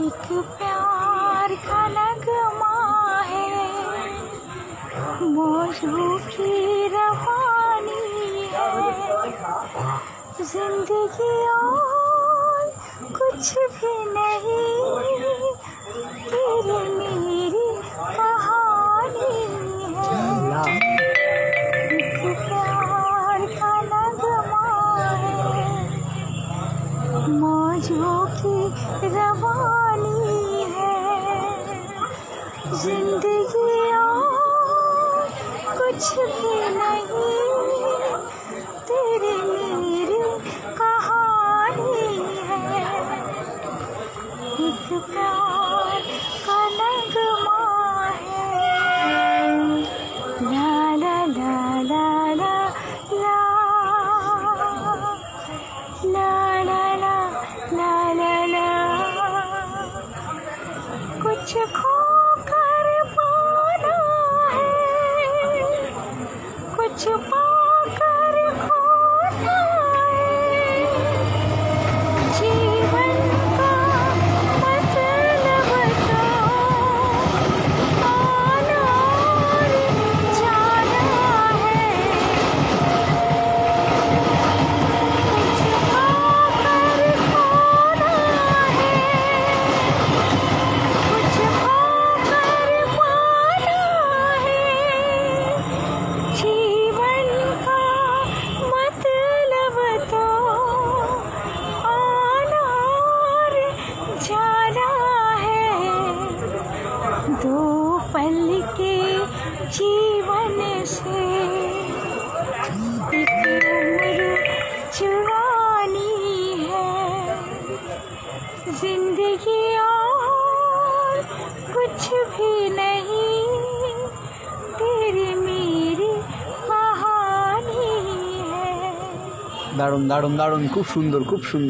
एक प्यार का नगमा है, मौजों की रवानी है, जिंदगी और कुछ भी नहीं, तेरी मेरी कहानी है। एक प्यार का नगमा है, मौजों की रवानी है, जिंदगी और कुछ भी नहीं, तेरी मेरी कहानी है। एक प्यार का नगमा है, ला ला ला ला ला ला ला ला ला ला ला। कुछ खोकर पाना है, कुछ पाकर खोना है, जीवन का मतलब तो आना और जाना है। कुछ पाकर खोना है, कुछ पाकर पाना है, जीवन का मतलब तो आना और जाना है। दो पल के जीवन से एक उम्र जवानी है, जिंदगी और कुछ भी नहीं, तेरी मेरी कहानी है। দারুণ দারুণ দারুণ, খুব সুন্দর খুব সুন্দর।